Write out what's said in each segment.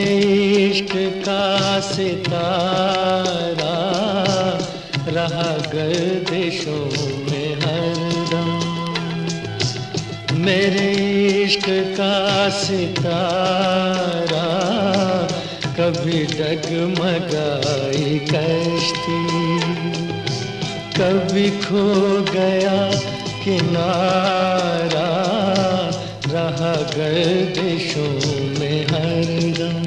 इश्क का सितारा रहा गर्दिशों में हरदम। मेरे इश्क का सितारा कभी डगमगाई कश्ती, कभी खो गया किनारा रहा गर्दिशों में हरदम।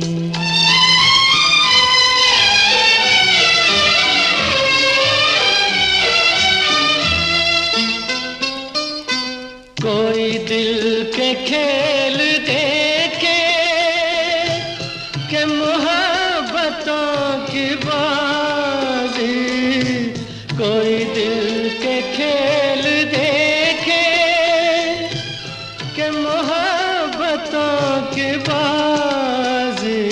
कोई दिल के खेल देखे कि मोहब्बतों की बाजी, कोई दिल के खेल देखे कि मोहब्बतों की बाजी,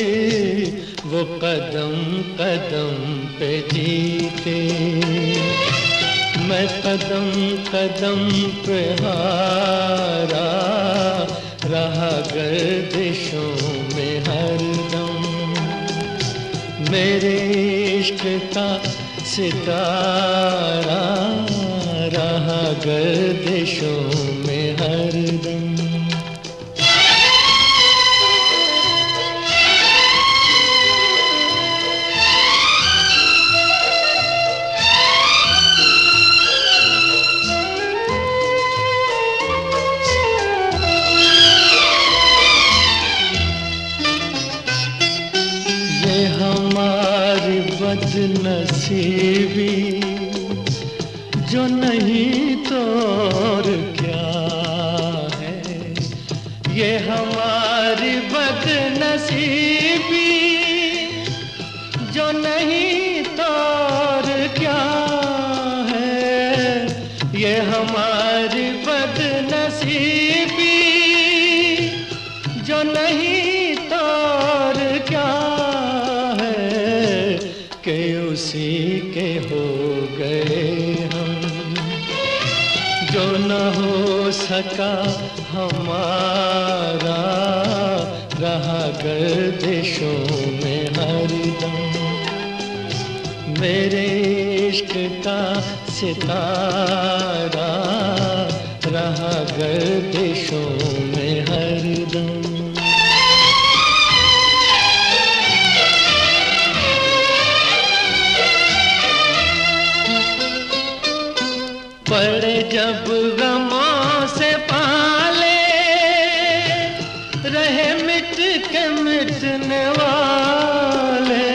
वो कदम कदम पे जीते, मैं कदम कदम पे हारा रहा गर्दिशों में हरदम। मेरे इश्क का सितारा रहा गर्दिशों में हरदम। हमारी बदनसीबी जो नहीं तो और क्या है, ये हमारी बदनसीबी जो नहीं तो और क्या है, ये हमारी बदनसीबी जो नहीं तो और क्या कि उसी के हो गए हम, जो न हो सका हमारा रहा गर्दिशों में हरदम। मेरे इश्क का सितारा रहा गर्दिशों में हरदम। पड़े जब गमों से पाले, रहे मिट के मिटने वाले,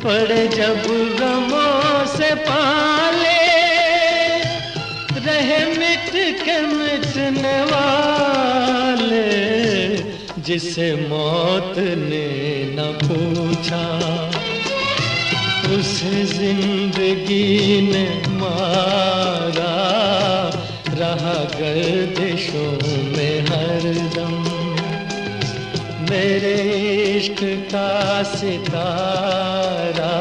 पड़े जब गमों से पाले, रहे मिट के मिटने वाले, जिसे मौत ने न पूछा उसे जिंदगी ने मारा रहा गर्दिशों में हरदम। मेरे इश्क का सितारा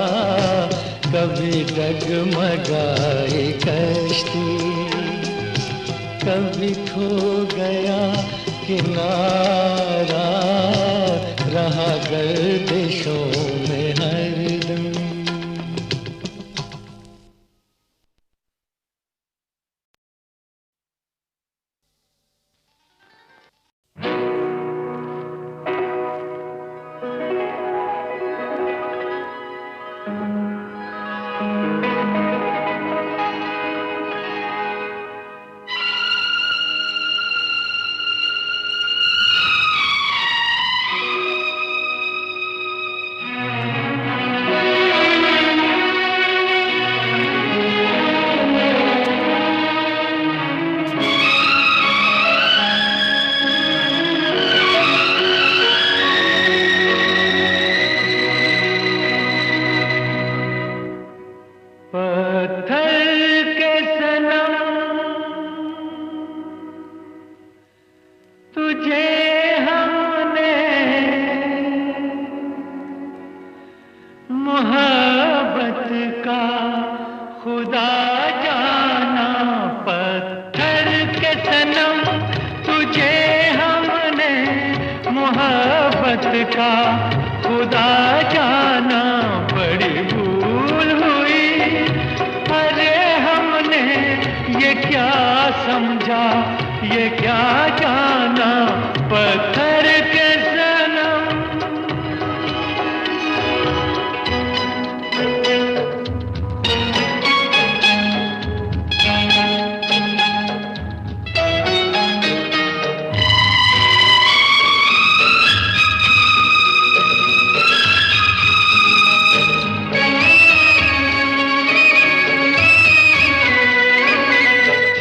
कभी डगमगाई कश्ती, कभी खो गया किनारा रहा गर्दिशों में हरदम। का खुदा जाना बड़ी भूल हुई। अरे हमने ये क्या समझा, ये क्या जाना पत्थर के सनम।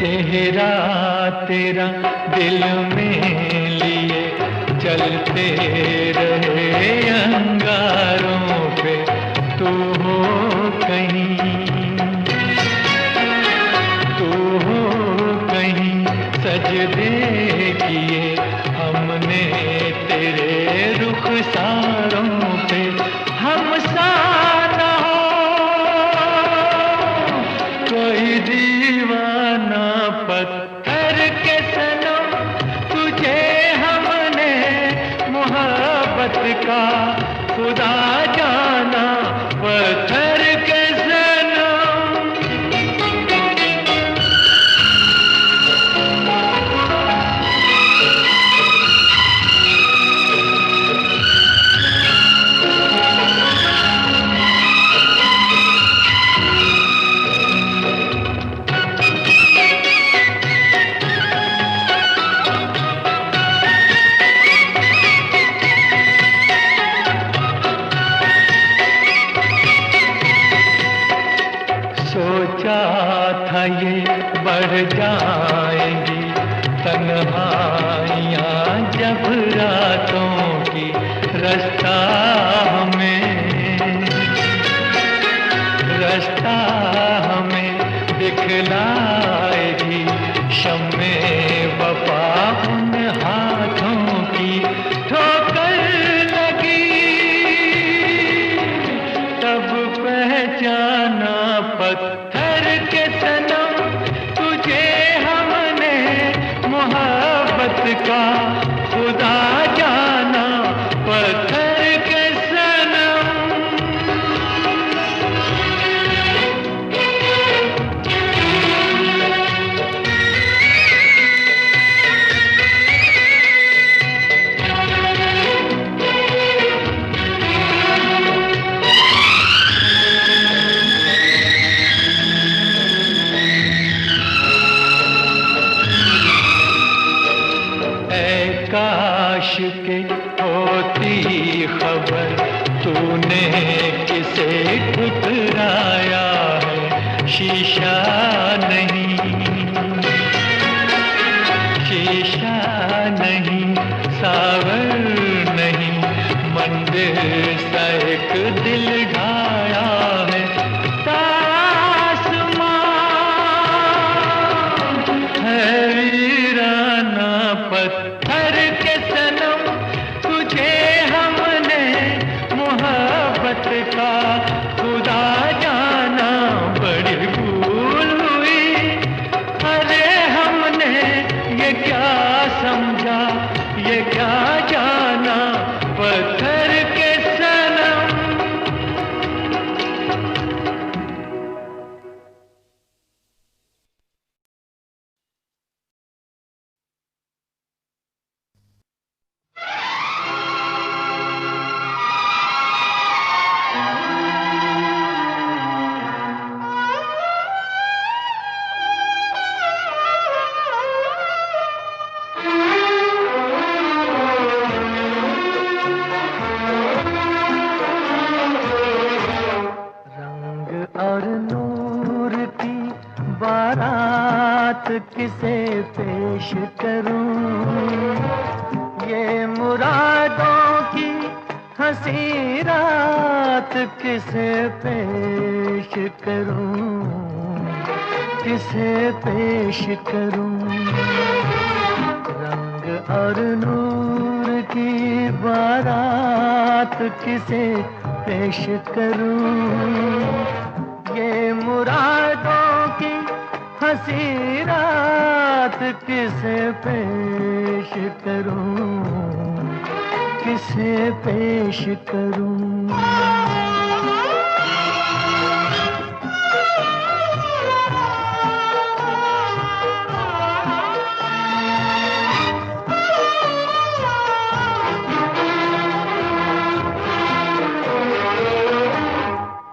चेहरा तेरा दिल में लिए चलते रहे अंगारों पे, तू हो कहीं, तू हो कहीं। सजदे किए हमने तेरे रुखसारों पे, हम सा ना हो कोई दीवाना पत्थर के सनम। तुझे हमने मोहब्बत का खुदा जाना पत्थर के सनम। सोचा था ये बढ़ जाएंगी तन्हाइयाँ जब रातों की, रास्ता हमें दिखलाएगी शम्मे वफा उन हाथों की। ठोकर लगी तब पहचाना पत्थर के सनम। तुझे हमने मोहब्बत का खुदा जाना पत्थर के सनम। काश के होती खबर, तूने किसे ठुकराया है। शीशा नहीं, शीशा नहीं, सावर नहीं, मंदिर सा एक दिल ढाया है। आसमान है वीराना पत्थर के सनम। तुझे हमने मोहब्बत का खुदा जाना बड़ी भूल हुई। अरे हमने ये क्या समझा, ये क्या जाना पत्थर के सनम। किसे पेश करूं, ये मुरादों की हंसी रात किसे पेश करूं, किसे पेश करूं। रंग और नूर की बारात किसे पेश करूं, ये मुरादों की हंसी रात किसे पेश करूं, किसे पेश करूं।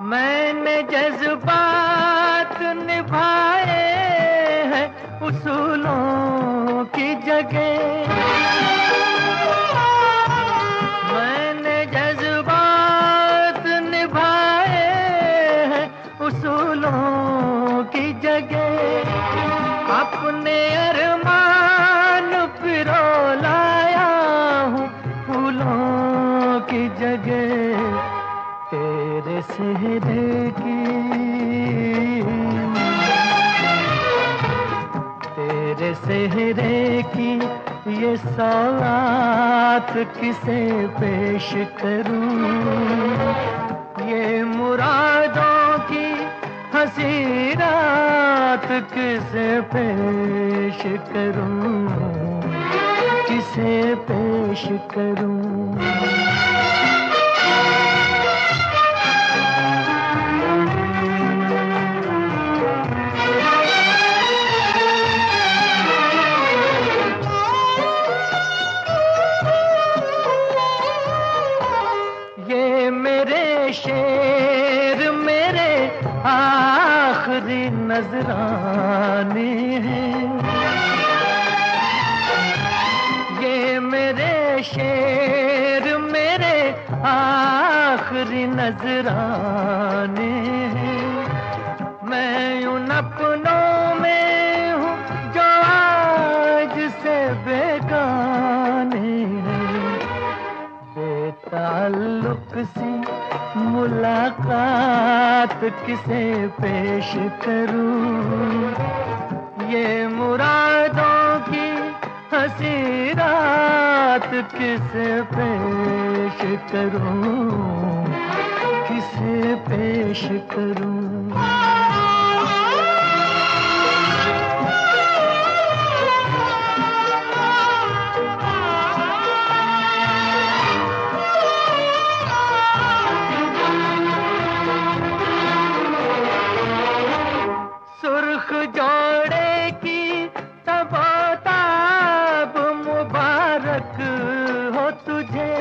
मैंने जज्बात निभाए हैं उसूलों की जगह, मैंने जज्बात निभाए हैं उसूलों की जगह। अपने अरमान पिरो लाया हूँ फूलों की जगह। तेरे सेहरे की, तेरे सेहरे की ये सौगात किसे पेश करूं। ये मुरादों की हंसी रात किसे पेश करूं, किसे पेश करूं। शेर मेरे आखिरी नजराने हैं, ये मेरे शेर मेरे आखिरी नजराने हैं। मैं उन अपनों में हूँ जो आज से बेगाने हैं। बेताल्लुक सी मुलाकात किसे पेश करूं। ये मुरादों की हंसी रात किसे पेश करूं, किसे पेश करूं। सुर्ख जोड़े की तबोताब मुबारक हो तुझे,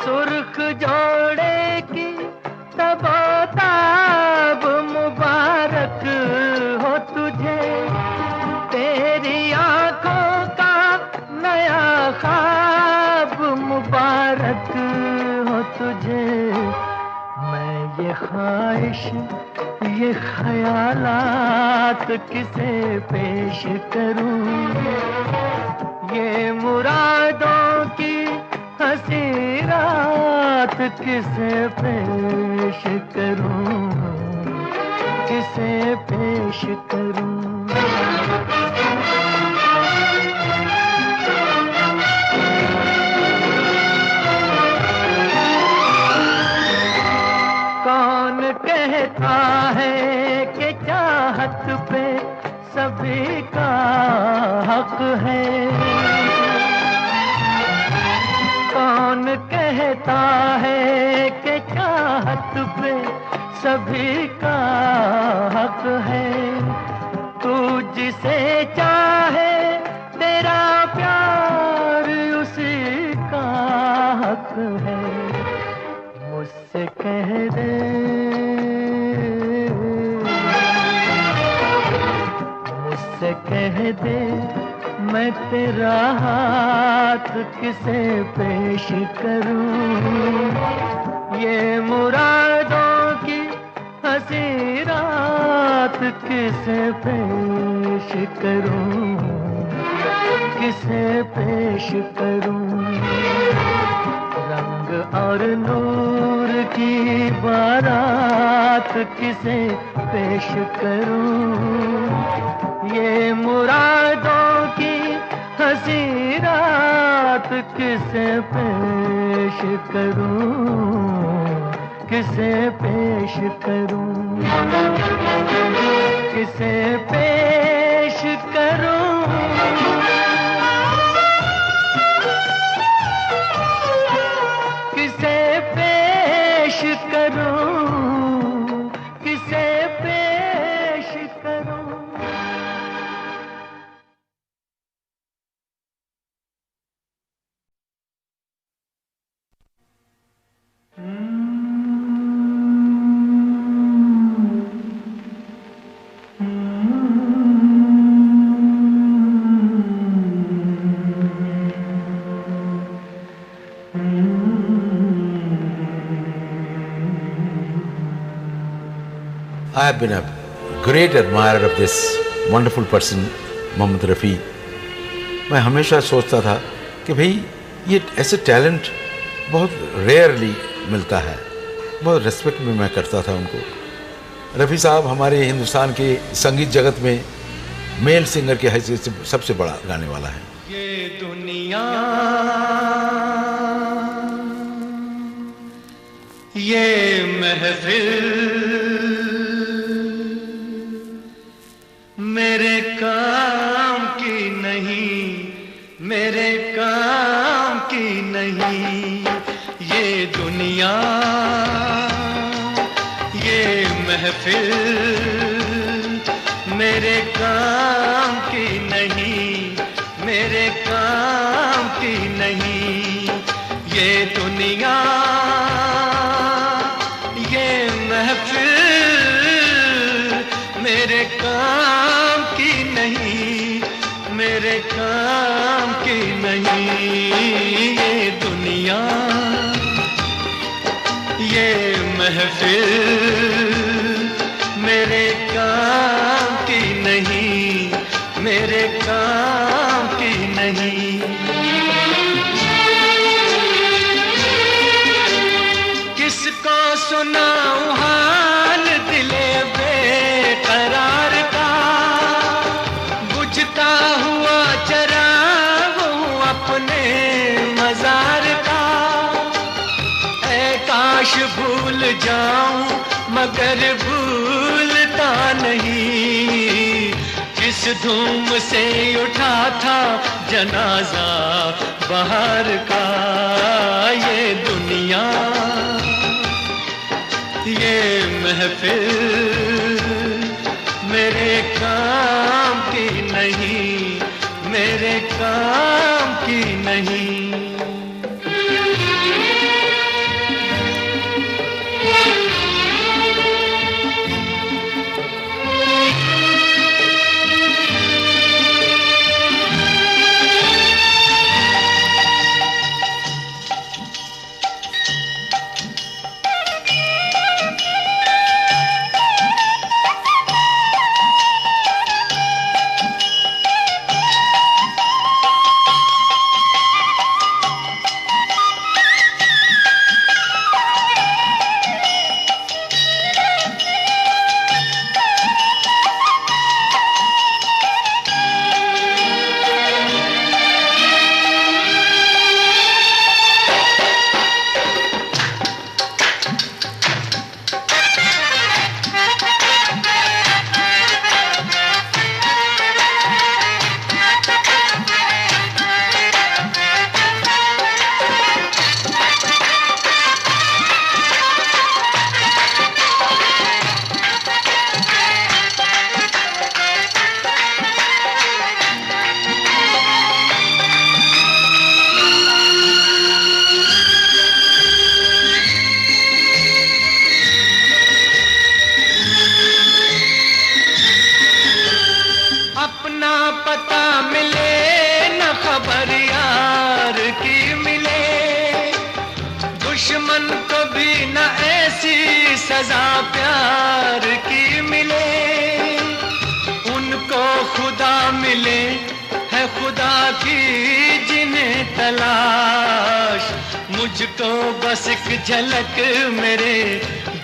सुर्ख जोड़े की तबोताब मुबारक हो तुझे। तेरी आंखों का नया ख्वाब मुबारक हो तुझे। मैं ये ख्वाहिश ये ख्यालात किसे पेश करूं। ये मुरादों की हंसी रात किसे पेश करूं, किसे पेश करूं। कौन कहता है कि चाहत पे सभी का हक है। कौन कहता है कि चाहत पे सभी का हक है। तू जिसे चाहे तेरा प्यार उसी का हक है। मुझसे कह दे, मुझसे कह दे मैं तेरा हाथ किसे पेश करूं। ये मुरादों की हंसी रात किसे पेश करूं, किसे पेश करूं। रंग और नूर की बारात किसे पेश करूं। ये मुरादों की हंसी रात किसे पेश करूं, किसे पेश करूं, किसे पेश करूं। I have been a great admirer of this wonderful person, Mohammad Rafi. मैं हमेशा सोचता था कि भाई ये ऐसे टैलेंट बहुत रेयरली मिलता है, बहुत रिस्पेक्ट में मैं करता था उनको। रफ़ी साहब हमारे हिंदुस्तान के संगीत जगत में मेल सिंगर के हैसियत से सबसे बड़ा गाने वाला है। ये दुनिया, ये महफिल मेरे काम की नहीं, मेरे काम की नहीं। ये दुनिया, ये महफिल मेरे काम की नहीं, मेरे काम की नहीं। ये दुनिया, ये महफिल मेरे काम की नहीं, मेरे काम की नहीं। ये दुनिया, ये महफिल मेरे काम की नहीं, मेरे काम की नहीं। किसको सुनाऊं हाल दिले बेकरार का, बुझता हुआ चराग हूँ अपने मजार का। ऐ काश भूल जाऊं मगर भूलता नहीं, किस धूम से उठा था जनाजा बाहर का। ये दुनिया, ये महफिल मेरे काम की नहीं, मेरे काम की नहीं। दुश्मन को भी न ऐसी सजा प्यार की मिले, उनको खुदा मिले है खुदा की जिन्हें तलाश, मुझको बस एक झलक मेरे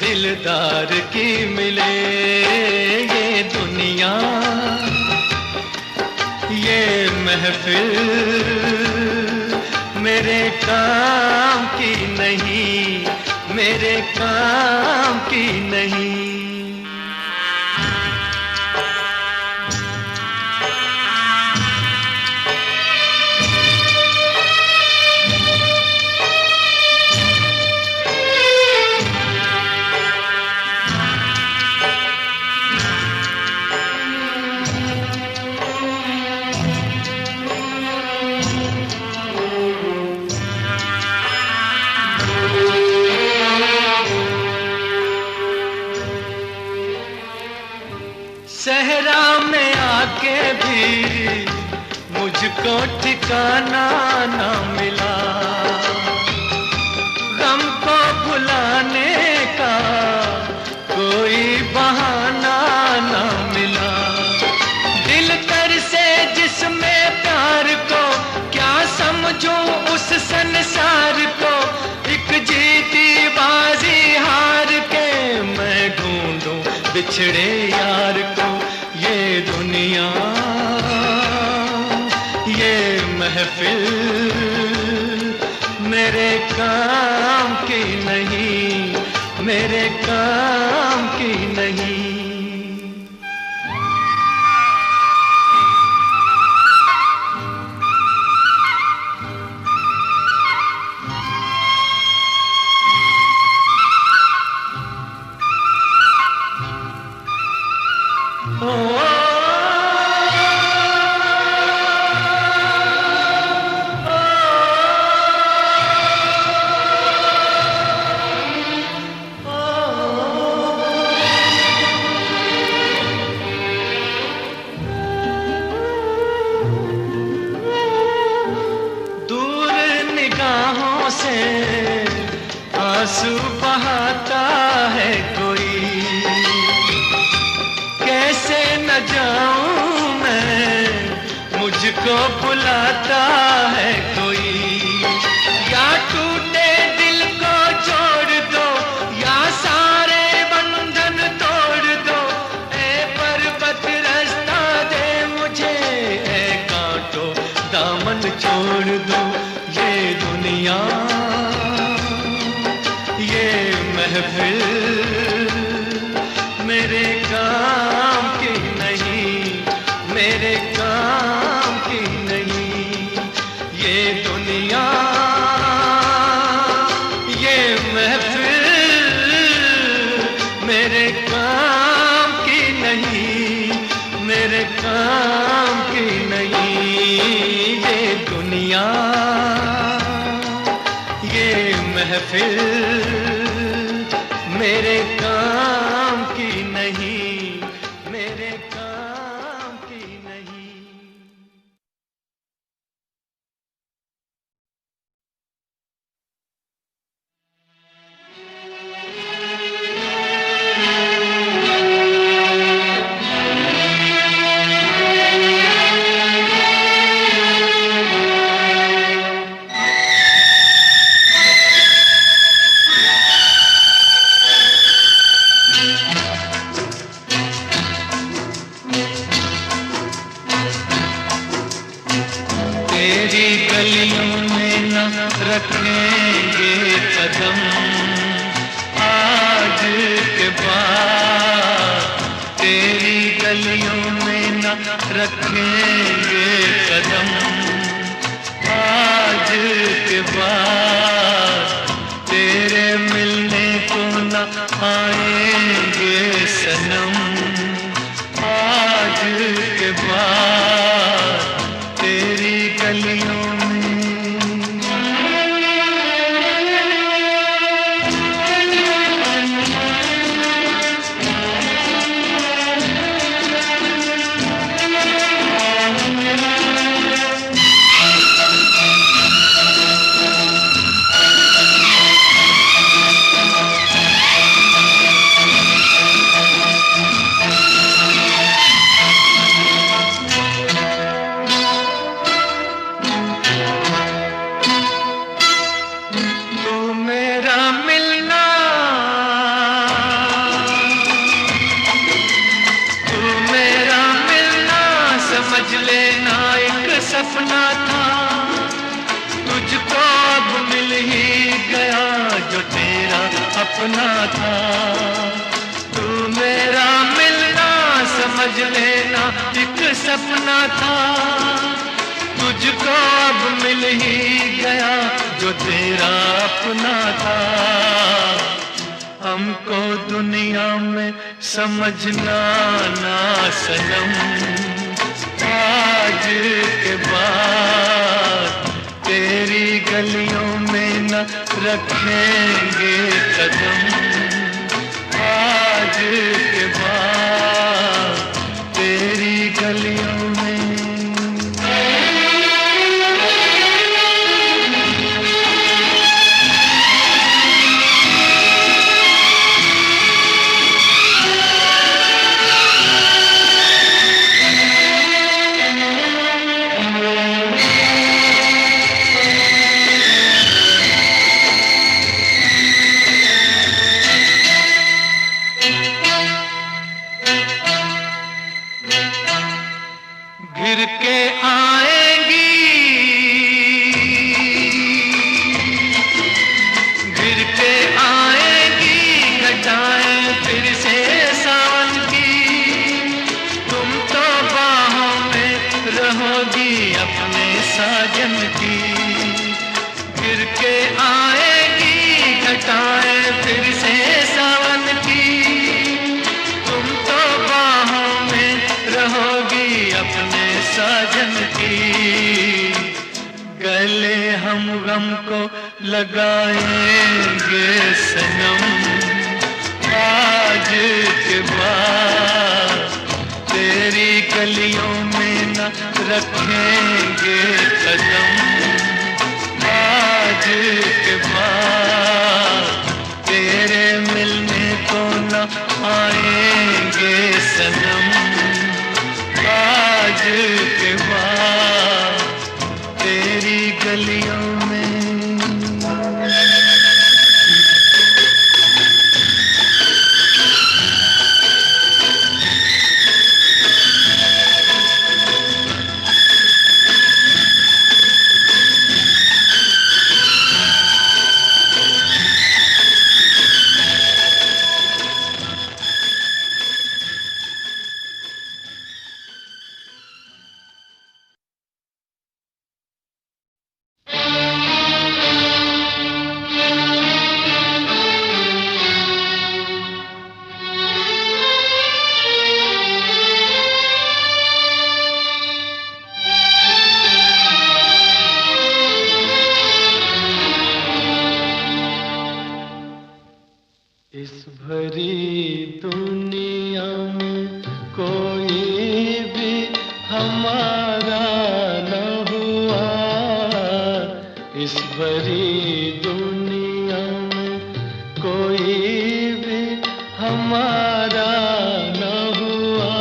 दिलदार की मिले। ये दुनिया, ये महफिल मेरे काम की नहीं, मेरे काम की नहीं। सहरा में आके भी मुझको ठिकाना ना मिला, बिछड़े यार को ये दुनिया, ये महफिल मेरे काम की नहीं, मेरे काम की नहीं। आंसू बहाता है कोई, कैसे न जाऊं मैं, मुझको बुलाता है कोई। या टूटे दिल को जोड़ दो, या सारे बंधन तोड़ दो, ए पर्वत रास्ता दे मुझे, ए कांटो दामन छोड़ दो। ये दुनिया, ये महफिल मेरे काम की नहीं, मेरे काम की नहीं। ये दुनिया, ये महफिल मेरे काम की नहीं, मेरे काम की नहीं। ये दुनिया, ये महफिल मेरे काम की नहीं, मेरे काम की नहीं। तेरी गलियों में न रखेंगे कदम आज के बाद, तेरी गलियों में न रखेंगे कदम आज के बाद, तेरे मिलने को न आएंगे सनम आज के बाद, तेरी गलियों में। सपना था तुझको अब मिल ही गया जो तेरा अपना था। तू मेरा मिलना समझ लेना एक सपना था, तुझको अब मिल ही गया जो तेरा अपना था। हमको दुनिया में समझना ना सनम आज के बाद, तेरी गलियों में न रखेंगे कदम आज के बाद, तेरी गलियों में। आएगी घटाएं फिर से सावन की, तुम तो बाहों में रहोगी अपने साजन की। गले हम गम को लगाएंगे सनम, आज के बाद तेरी गलियों में न रखेंगे कदम, आज के बाद तेरे मिलने को न आएंगे सनम, आज के बाद तेरी गलियों में। इस भरी दुनिया में कोई भी हमारा न हुआ, इस भरी दुनिया में कोई भी हमारा न हुआ।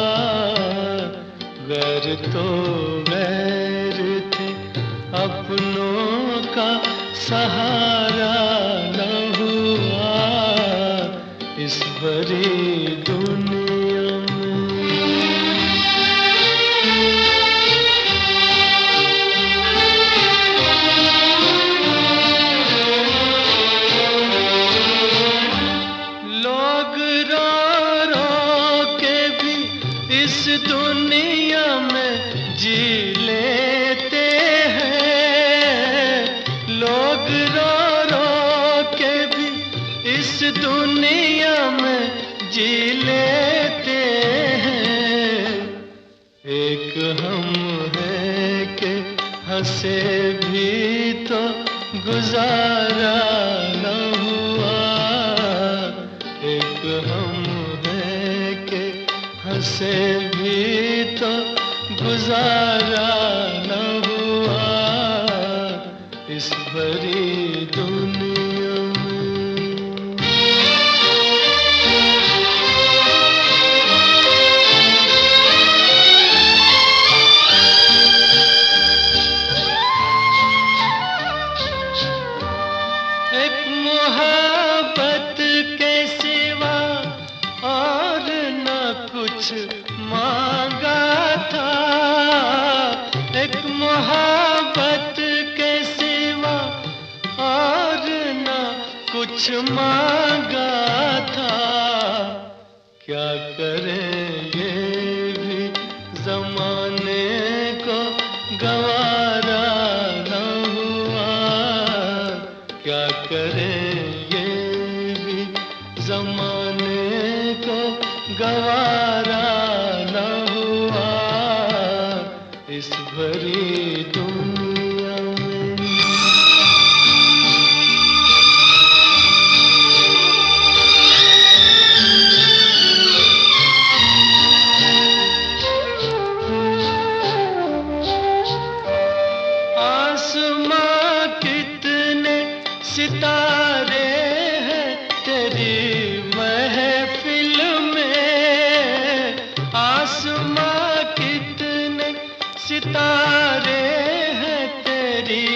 गैर तो गैर थे, अपनों का सहारा न हुआ, इस भरी दुनिया में। लोग रो रो के भी इस दुनिया में जी लेते हैं, लोग रो रो के भी इस दुनिया में जी लेते हैं। एक हम है कि हंसे भी तो गुजारा न हुआ, एक हम है कि हंसे भी तो गुजारा न हुआ, इस भरी दुनिया में। एक मोहब्बत के सिवा और न कुछ मांगा था, एक मोहब्बत के सिवा और न कुछ मांगा था। क्या करेंगे भी जमाने को गवारा न हुआ, क्या करेंगे भी जमाने को गवारा न हुआ, इस भरी दुनिया में। आसमां कितने सितारे हैं तेरी महफिल में, आसमां कितने सितारे हैं तेरी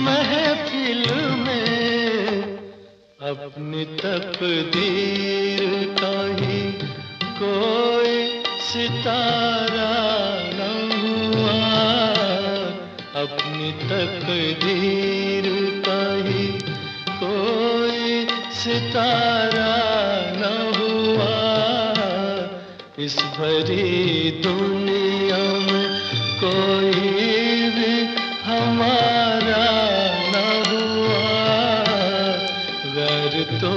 महफिल में। अपनी तकदीर का ही कोई सितारा न हुआ, अपनी तकदीर का ही कोई सितारा न हुआ, इस भरी दुनिया में कोई भी हमारा न हुआ, मगर तो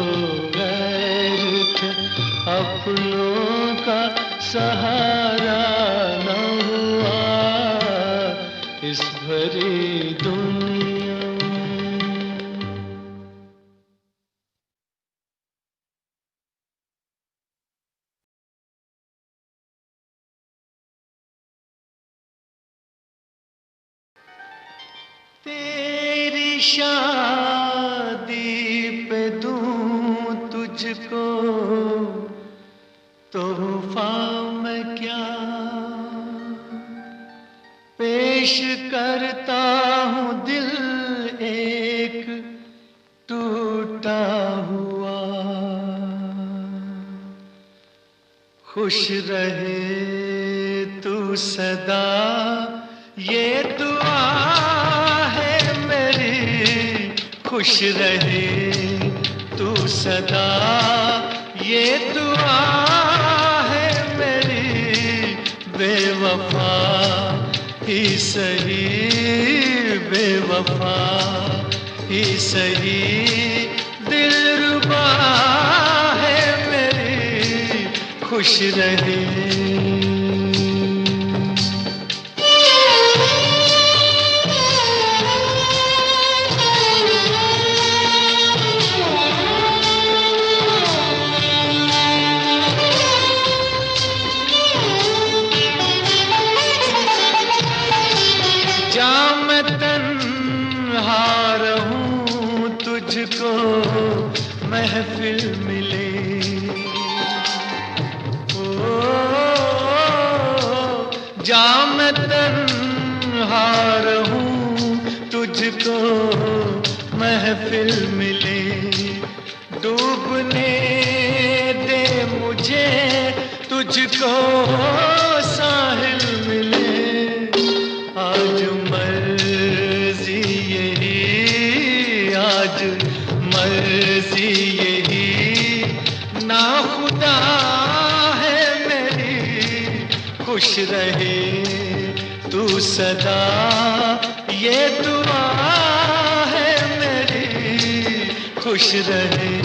गैर थे, अपनों का सहारा न हुआ इस भरी दुनिया में। तेरी शादी पे दूं तुझको तोहफा मैं क्या, पेश करता हूँ दिल एक टूटा हुआ। खुश रहे तू सदा ये दुआ है मेरी, खुश रहे तू सदा ये दुआ है मेरी। बेवफा ही सही, बेवफा ही सही, दिलरुबा है मेरी, खुश रहे। तुझको महफिल मिले, ओ जा मैं तन्हा रहूं तुझको महफिल मिले। डूबने दे मुझे तुझको साहिल मिले। आज मर्जी यही, आज मर्जी यही, ना खुदा है मेरी, खुश रहे तू सदा ये दुआ है मेरी, खुश रहे।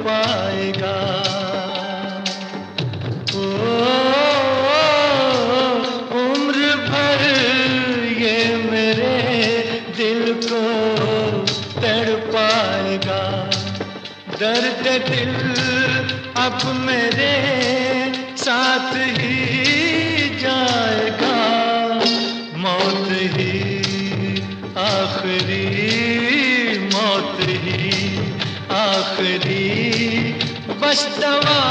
पाएगा ओ उम्र भर ये मेरे दिल को तड़पाएगा। दर्द दिल अब मेरे साथ ही जाएगा। मौत ही आखिरी, मौत ही आखिरी बस दवा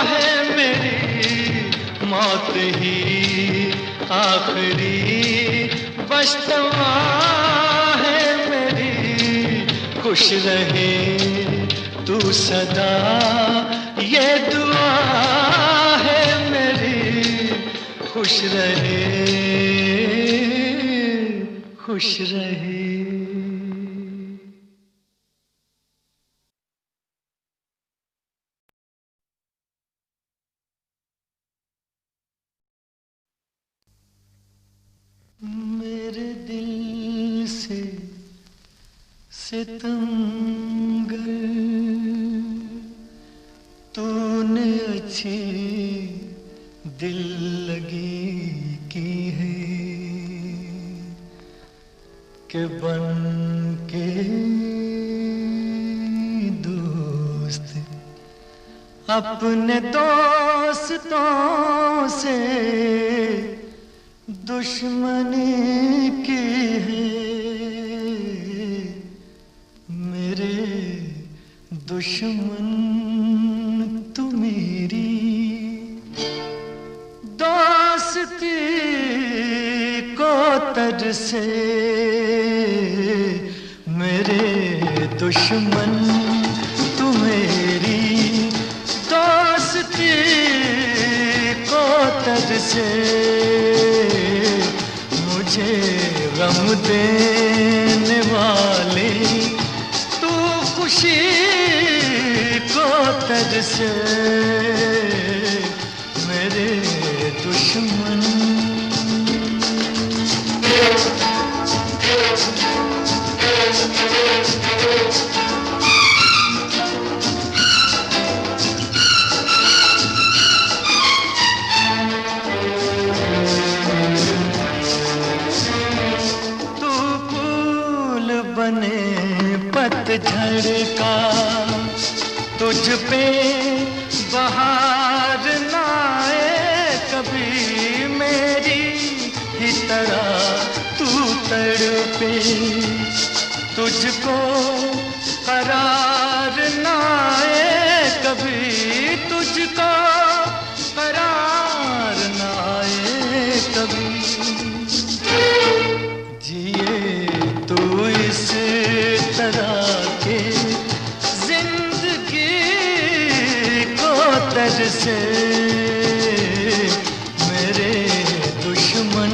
है मेरी। मौत ही आखिरी बस दवा है मेरी। खुश रहे तू सदा ये दुआ है मेरी। खुश रहे, खुश रहे। मेरे दिल से सितमगर तूने अच्छी दिल लगी की है कि बन के दोस्त अपने दोस्तों से दुश्मनी की है। मेरे दुश्मन तू मेरी दोस्ती को तरसे मेरे दुश्मन तू मेरी दोस्ती को तुझसे मुझे गम देने वाले तू खुशी को तुझसे मेरे दुश्मन। बने पतझड़ का तुझ पे बहार ना आए कभी मेरी ही तरह तू तड़पे तुझको करार ना आए कभी तुझको करार ना आए कभी जिए तू इस तरह के जिंदगी को तुझसे मेरे दुश्मन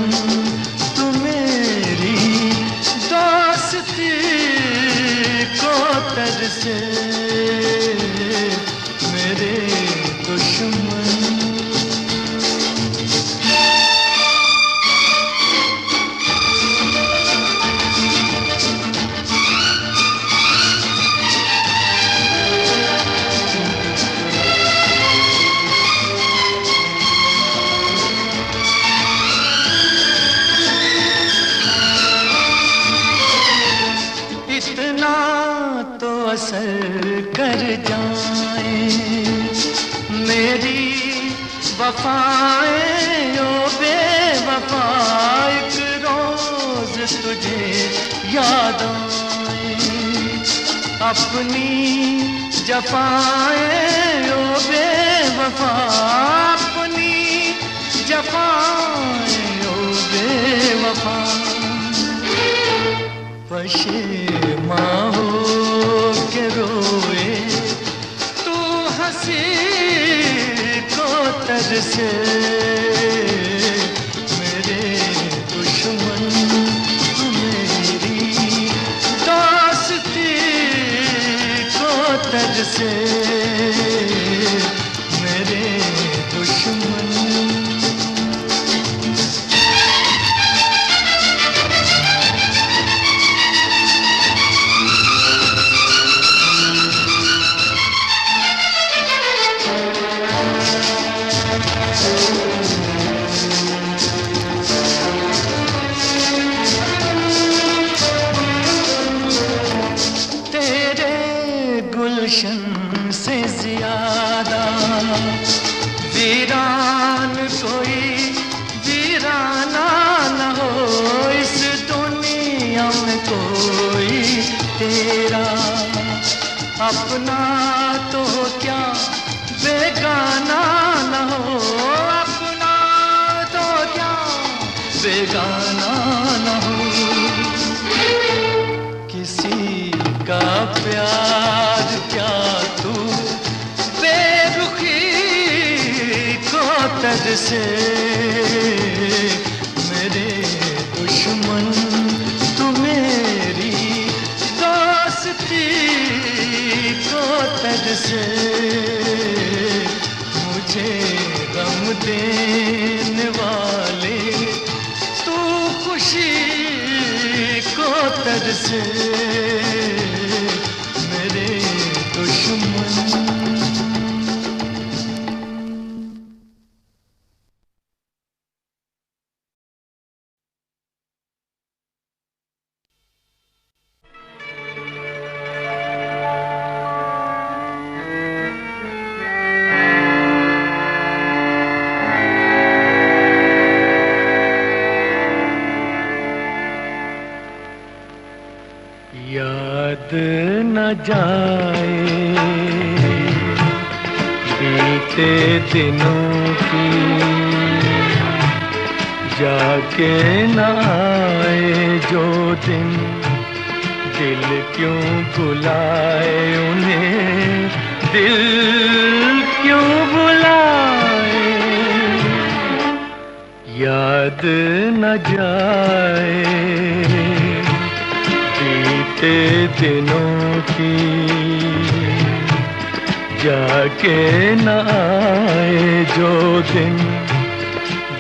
तू मेरी दोस्ती को तुझसे मेरे दुश्मन। इतना तो असर कर जाए मेरी वफाएं ओ बेवफा एक रोज तुझे याद आए अपनी जफाएं ओ बेवफा अपनी जफाएं ओ बेवफा पशेमा हो के रोए तू हंसी को तुझसे मेरे दुश्मन तू मेरी दोस्ती को तुझसे मेरे दुश्मन। गुलशन से ज्यादा वीरान कोई वीराना न हो इस दुनिया में कोई तेरा अपना तो क्या बेगाना न हो अपना तो क्या बेगाना न हो किसी का प्यार क्या तू बेरुखी को तुझसे मेरे दुश्मन तू मेरी दोस्ती को तुझसे मुझे गम देने वाले तू खुशी को तुझसे मेरे दुश्मन। याद न जाए बीते दिनों की जाके न आए जो दिन, दिल क्यों बुलाए उन्हें, दिल क्यों बुलाए, याद न जाए बीते दिनों की, जाके न आए जो दिन,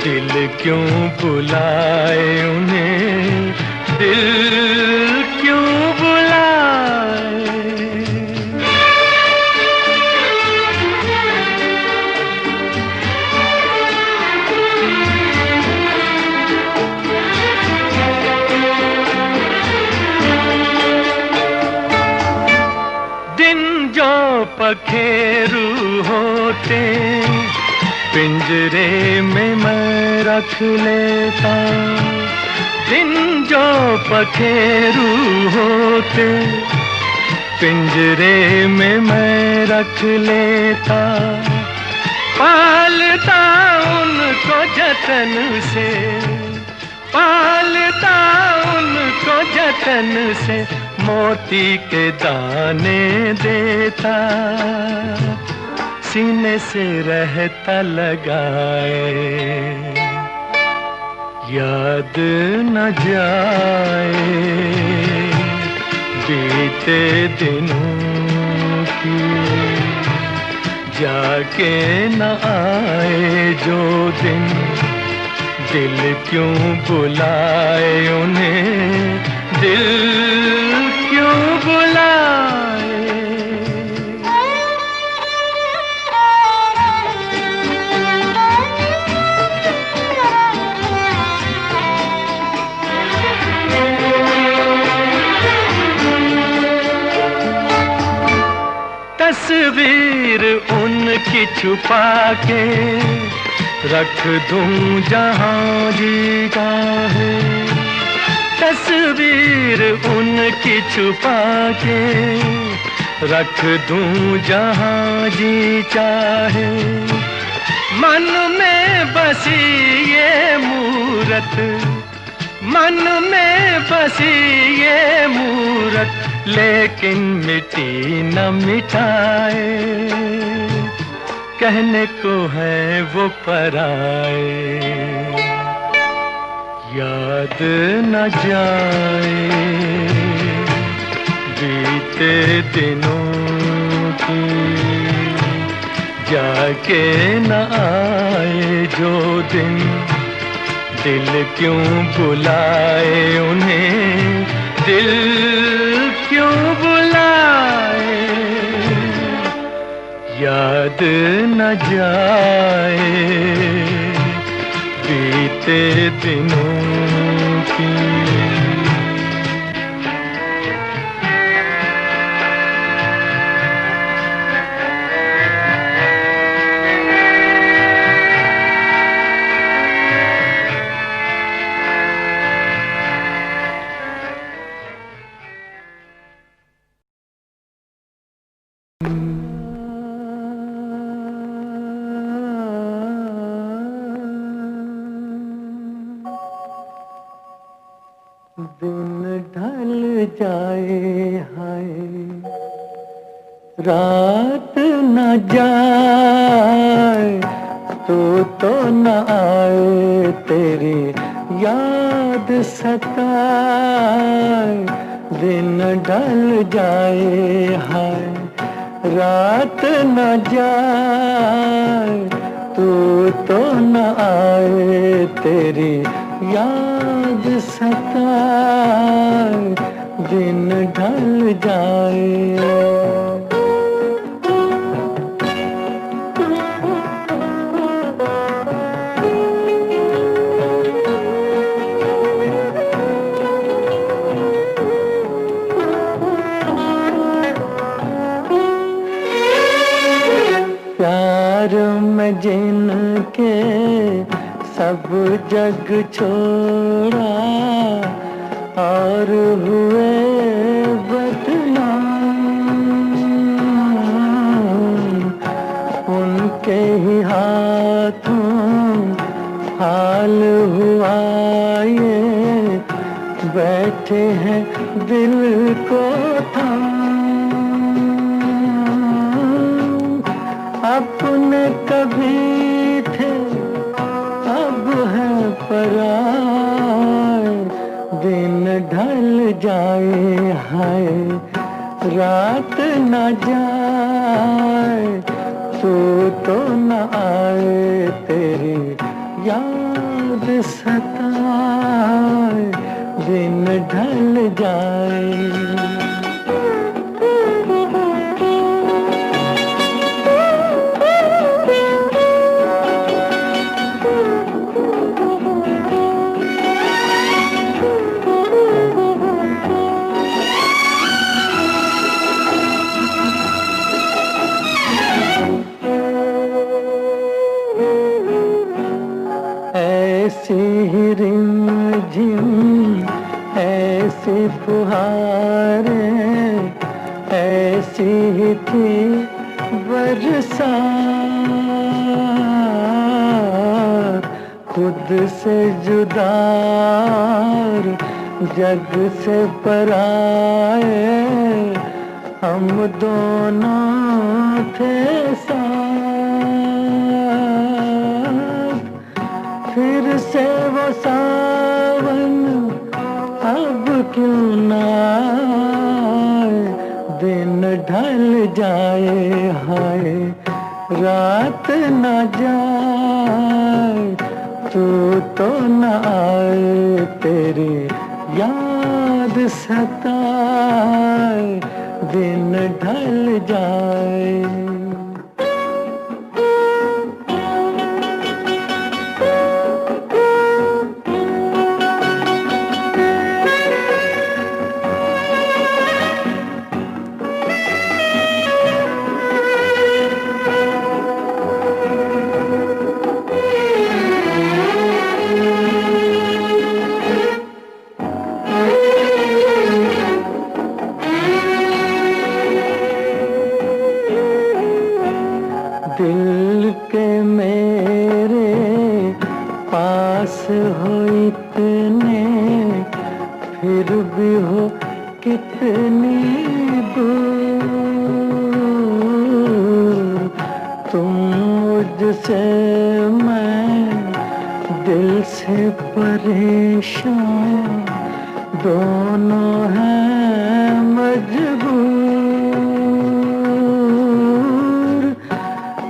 दिल क्यों बुलाए उन्हें, दिल क्यों बुलाए। दिन जो पखेरू होते पिंजरे में मैं रख लेता, दिन जो पखेरू होते पिंजरे में मैं रख लेता, पालता उनको जतन से, पालता उनको जतन से, मोती के दाने देता, सीने से रहता लगाए, याद न जाए बीते दिनों की, जाके न आए जो दिन, दिल क्यों बुलाए उन्हें, दिल क्यों बुलाए। तस्वीर उनकी छुपा के रख दूं जहां जी चाहे, तस्वीर उनकी छुपा के रख दूं जहां जी चाहे, मन में बसी ये मूरत, मन में बसी ये मूरत, लेकिन मिटी न मिटाए, कहने को है वो पराए, याद न जाए बीते दिनों की, जाके न आए जो दिन, दिल क्यों बुलाए उन्हें, दिल क्यों बुलाए, याद न जाए बीते दिनों की। दिन ढल जाए हाय, रात न जाए, तो न आए तेरी याद सताए, दिन ढल जाए हाय, रात न जाए, तो न आए तेरी याद सताए, दिन ढल जाए। प्यार में जिनके सब जग छोड़ा, और हुए बदनाम, उनके ही हाथों हाल हुआ बैठे हैं दिल को थाम। अपने कभी थे अब है पराए, दिन ढल जाए हाय रात न जाए, तू तो न आए तेरी याद सताए, दिन ढल जाए। ऐसी ही रिमझिम ऐसी फुहारें, ऐसी ही थी बरसात, खुद से जुदा जग से पराए, हम दोनों थे साथ। फिर से वो सावन अब क्यों ना आए, दिन ढल जाए हाय रात न जाए, तू तो न आए तेरी याद सताए, दिन ढल जाए। दिल के मेरे पास हो इतने, फिर भी हो कितनी दूर, तुम मुझसे मैं दिल से परेशान, दोनों हैं मजबूर,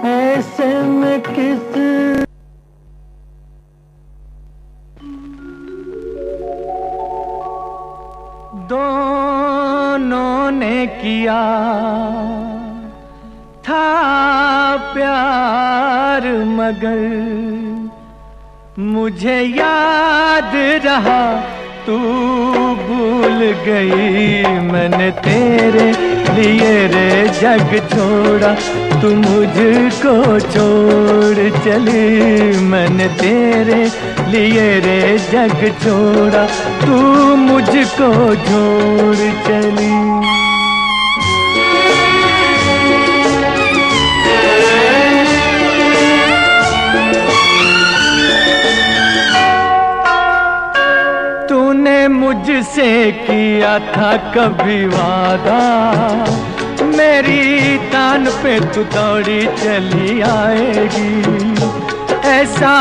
ऐसे में किस दोनों ने किया था प्यार, मगर मुझे याद रहा तू भूल गई। मैंने तेरे लिए रे जग छोड़ा, तू मुझको छोड़ चली। मैंने तेरे लिए रे जग छोड़ा, तू मुझको छोड़ चली। तूने मुझसे किया था कभी वादा, मेरी तान पे तू दौड़ी चली आएगी। ऐसा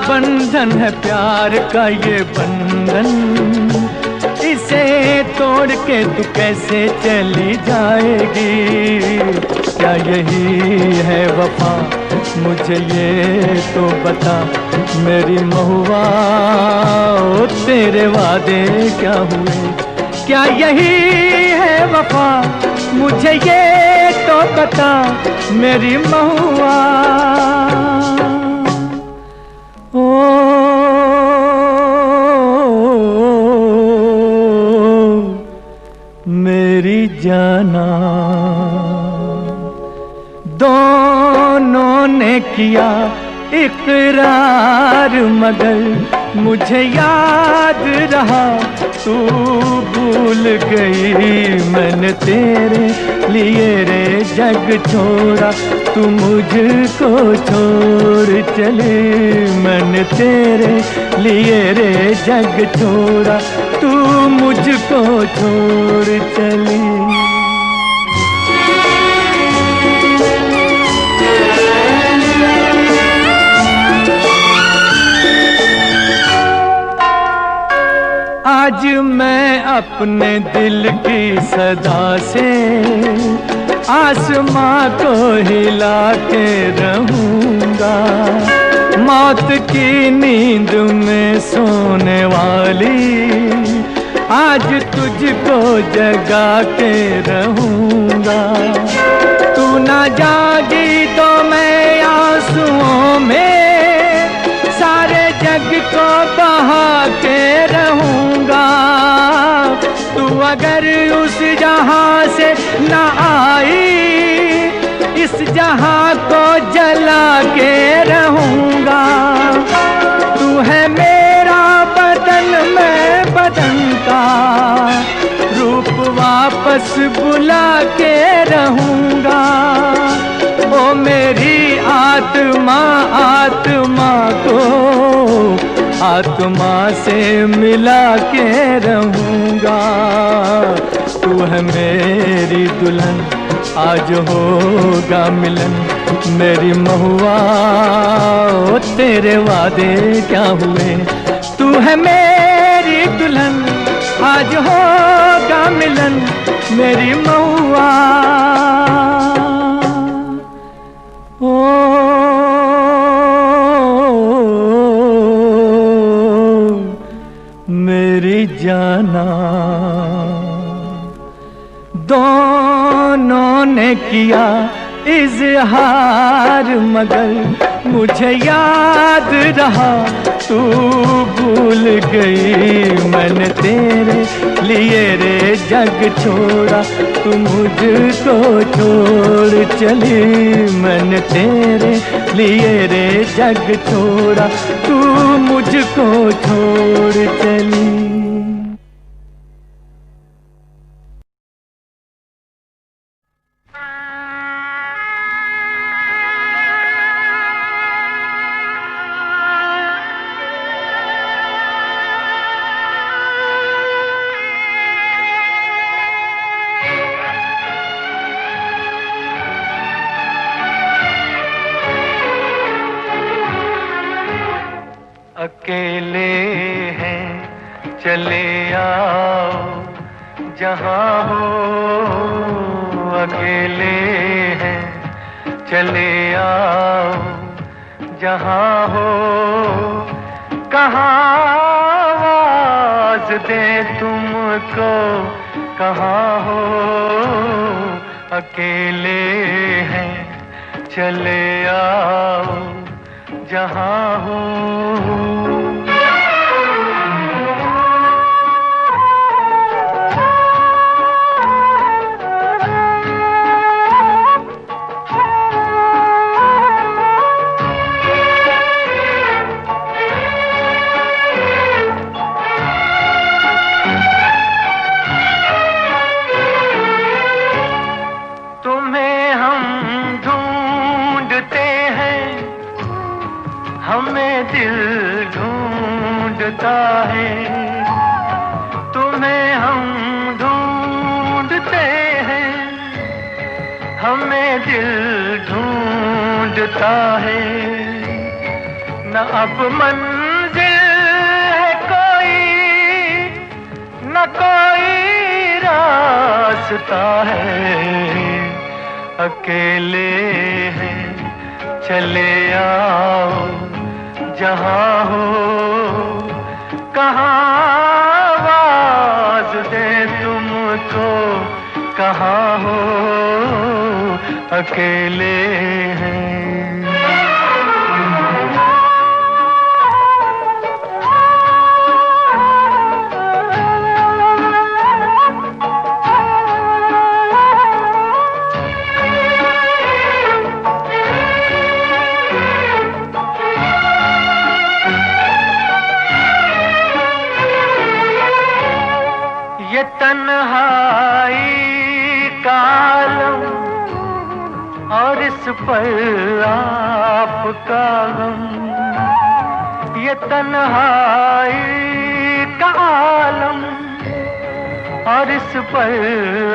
बंधन है प्यार का ये बंधन, इसे तोड़ के तू कैसे चली जाएगी। क्या यही है वफा, मुझे ये तो बता मेरी महुआ, ओ तेरे वादे क्या हुए। क्या यही है वफा, मुझे ये तो बता मेरी महुआ। ओ मेरी जाना, दोनों ने किया इकरार, मगर मुझे याद रहा तू भूल गई मैंने तेरे लिए रे जग छोड़ा, तू मुझको छोड़ चली। मैंने तेरे लिए रे जग छोड़ा, तू मुझको छोड़ चली। आज मैं अपने दिल की सदा से आसमां को हिला के रहूंगा। मौत की नींद में सोने वाली आज तुझको जगा के रहूंगा। तू ना जागी तो मैं आंसुओं में सारे जग को बहा के रहूंगा। तू अगर उस जहां से न आई, इस जहां को जला के रहूंगा। तू है मेरा बदन, मैं बदन का रूप वापस बुला के रहूंगा। ओ मेरी आत्मा, आत्मा को आत्मा से मिला के रहूंगा। तू है मेरी दुल्हन, आज होगा मिलन मेरी महुआ। ओ तेरे वादे क्या हुए, तू है मेरी दुल्हन, आज होगा मिलन मेरी महुआ। मेरी जाना, दोनों ने किया इज़हार मगर मुझे याद रहा तू भूल गई। मैंने तेरे लिए रे जग छोड़ा, तू मुझको छोड़ चली। मैंने तेरे लिए रे जग छोड़ा, तू मुझको छोड़ चली। अकेले हैं चले आओ जहाँ हो, अकेले हैं चले आओ जहाँ हो। कहाँ आवाज़ दे तुमको, कहाँ हो। अकेले हैं चले आओ जहाँ हो। तुम्हें हम ढूंढते हैं, हमें दिल ढूंढता है। तुम्हें हम ढूंढते हैं, हमें दिल ढूंढता है। न अब मंजिल है कोई, न कोई रास्ता है। अकेले हैं चले आओ जहाँ हो। कहाँ आवाज़ दे तुमको, कहाँ हो। अकेले हैं। ये तन्हाई का आलम और इस पर आपका गम, ये तन्हाई का आलम और इस पर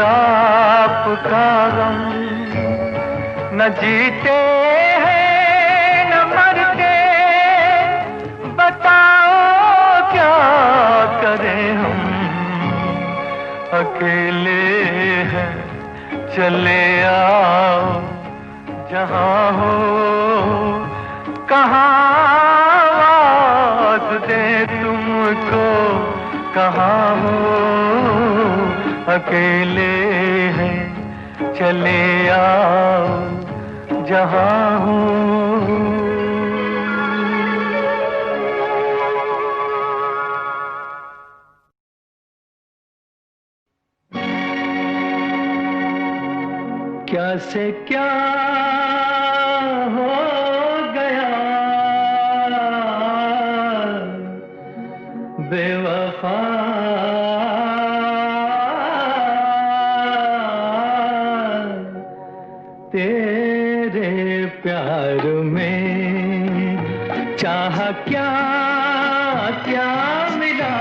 आपका गम, न जीते हैं न मरते, बताओ क्या करें हम, अकेले हैं चले आओ जहाँ हो, कहाँ आवाज़ दे तुमको, कहाँ हो, अकेले हैं चले आओ जहाँ हो। क्या से क्या हो गया बेवफा, तेरे प्यार में चाह क्या क्या मिला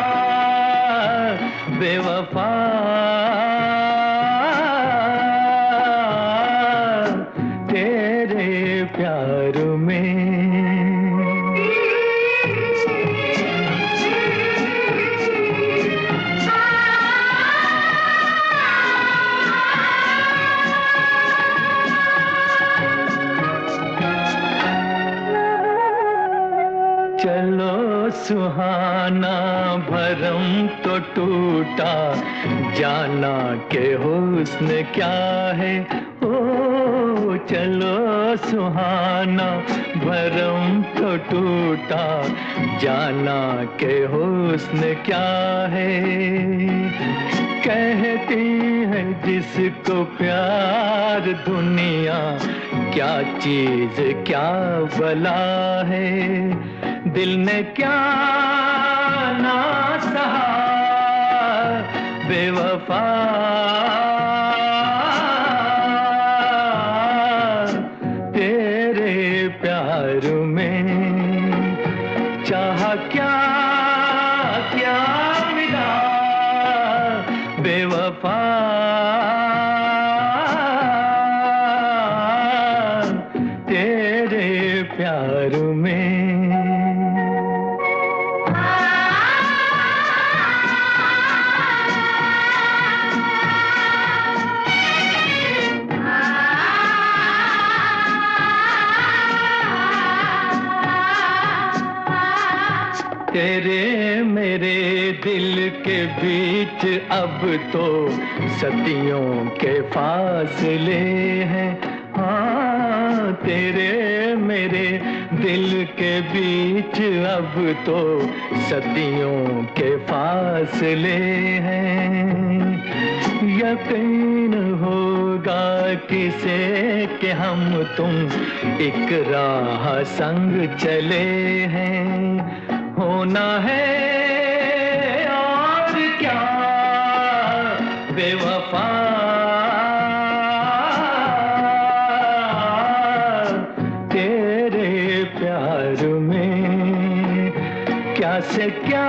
बेवफा, प्यार में। चलो सुहाना भरम तो टूटा, जाना के हुस्न क्या है, ओ चलो सुहाना भरम तो टूटा, जाना के हुस्न क्या है, कहती है जिसको प्यार दुनिया, क्या चीज क्या भला है, दिल ने क्या ना सहा बेवफा, तेरे प्यार में चाह क्या क्या मिला बेवफा, तेरे प्यार में। तेरे मेरे दिल के बीच अब तो सदियों के फासले हैं, हाँ तेरे मेरे दिल के बीच अब तो सदियों के फासले हैं, यकीन होगा किसे कि हम तुम एक राह संग चले हैं, होना है और क्या बेवफा, तेरे प्यार में क्या से क्या